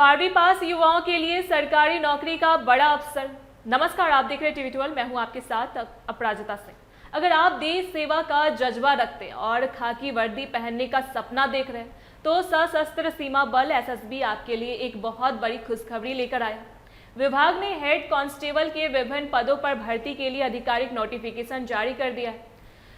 12वीं पास युवाओं के लिए सरकारी नौकरी का बड़ा अवसर। नमस्कार, आप देख रहे हैं टीवी 12। मैं हूं आपके साथ अपराजिता सिंह। अगर आप देश सेवा का जज्बा रखते हैं और खाकी वर्दी पहनने का सपना देख रहे हैं तो सशस्त्र सीमा बल एसएसबी आपके लिए एक बहुत बड़ी खुशखबरी लेकर आया। विभाग ने हेड कांस्टेबल के विभिन्न पदों पर भर्ती के लिए आधिकारिक नोटिफिकेशन जारी कर दिया है,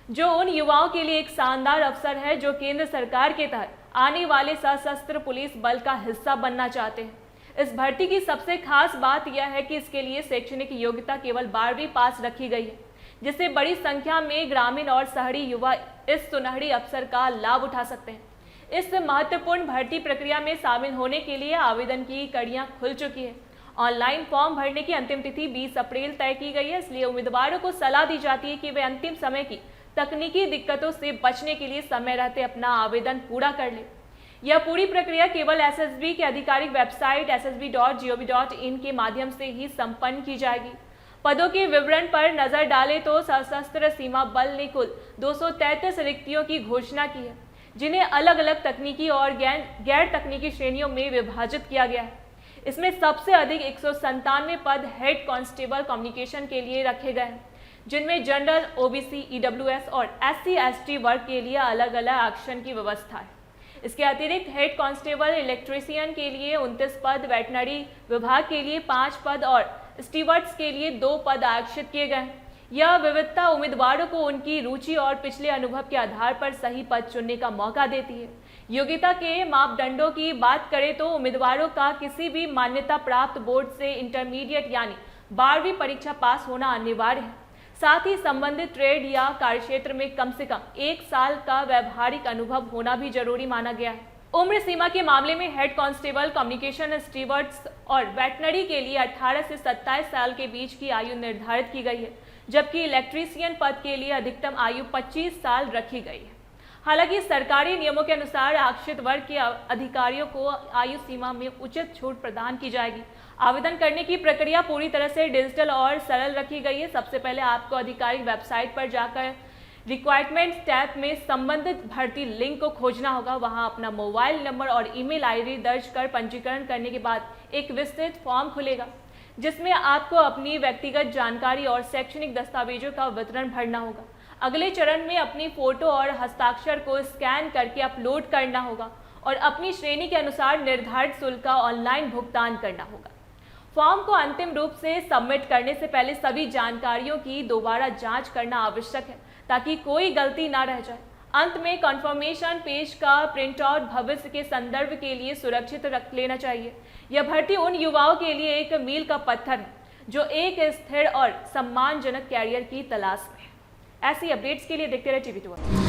जो उन युवाओं के लिए एक शानदार अवसर है जो केंद्र सरकार के तहत आने वाले सशस्त्र पुलिस बल का हिस्सा बनना चाहते हैं। इस भर्ती की सबसे खास बात यह है कि इसके लिए शैक्षणिक योग्यता केवल 12वीं पास रखी गई है, जिससे बड़ी संख्या में ग्रामीण और शहरी युवा इस सुनहरी अवसर का लाभ उठा सकते हैं। इस महत्वपूर्ण भर्ती प्रक्रिया में शामिल होने के लिए आवेदन की कड़ियां खुल चुकी है। ऑनलाइन फॉर्म भरने की अंतिम तिथि 20 अप्रैल तय की गई है, इसलिए उम्मीदवारों को सलाह दी जाती है कि वे अंतिम समय की तकनीकी दिक्कतों से बचने के लिए समय रहते अपना आवेदन पूरा कर लें। यह पूरी प्रक्रिया केवल एसएसबी के आधिकारिक वेबसाइट ssb.gov.in के माध्यम से ही संपन्न की जाएगी। पदों के विवरण पर नजर डालें तो सशस्त्र सीमा बल ने कुल 233 रिक्तियों की घोषणा की है, जिन्हें अलग अलग तकनीकी और गैर तकनीकी श्रेणियों में विभाजित किया गया है। इसमें सबसे अधिक 197 पद हेड कांस्टेबल कम्युनिकेशन के लिए रखे गए हैं, जिनमें जनरल, ओबीसी, ईडब्ल्यूएस और SC/ST वर्ग के लिए अलग अलग आरक्षण की व्यवस्था है। इसके अतिरिक्त हेड कांस्टेबल इलेक्ट्रीशियन के लिए 29 पद, वेटनरी विभाग के लिए 5 पद और स्टीवर्ड्स के लिए 2 पद आरक्षित किए गए हैं। यह विविधता उम्मीदवारों को उनकी रुचि और पिछले अनुभव के आधार पर सही पद चुनने का मौका देती है। योग्यता के मापदंडों की बात करें तो उम्मीदवारों का किसी भी मान्यता प्राप्त बोर्ड से इंटरमीडिएट यानी 12वीं परीक्षा पास होना अनिवार्य है। साथ ही संबंधित ट्रेड या कार्यक्षेत्र में कम से कम 1 साल का व्यावहारिक अनुभव होना भी जरूरी माना गया है। उम्र सीमा के मामले में हेड कांस्टेबल कम्युनिकेशन, स्टीवर्ड्स और वेटनरी के लिए 18 से 27 साल के बीच की आयु निर्धारित की गई है, जबकि इलेक्ट्रीशियन पद के लिए अधिकतम आयु 25 साल रखी गई है। हालांकि सरकारी नियमों के अनुसार आरक्षित वर्ग के अधिकारियों को आयु सीमा में उचित छूट प्रदान की जाएगी। आवेदन करने की प्रक्रिया पूरी तरह से डिजिटल और सरल रखी गई है। सबसे पहले आपको आधिकारिक वेबसाइट पर जाकर रिक्वायरमेंट्स टैब में संबंधित भर्ती लिंक को खोजना होगा। वहां अपना मोबाइल नंबर और ईमेल आईडी दर्ज कर पंजीकरण करने के बाद एक विस्तृत फॉर्म खुलेगा, जिसमें आपको अपनी व्यक्तिगत जानकारी और शैक्षणिक दस्तावेजों का विवरण भरना होगा। अगले चरण में अपनी फोटो और हस्ताक्षर को स्कैन करके अपलोड करना होगा और अपनी श्रेणी के अनुसार निर्धारित शुल्क का ऑनलाइन भुगतान करना होगा। फॉर्म को अंतिम रूप से सबमिट करने से पहले सभी जानकारियों की दोबारा जांच करना आवश्यक है, ताकि कोई गलती ना रह जाए। अंत में कंफर्मेशन पेज का प्रिंटआउट भविष्य के संदर्भ के लिए सुरक्षित रख लेना चाहिए। यह भर्ती उन युवाओं के लिए एक मील का पत्थर है जो एक स्थिर और सम्मानजनक कैरियर की तलाश में है। ऐसी अपडेट्स के लिए देखते रहे टीवी 12।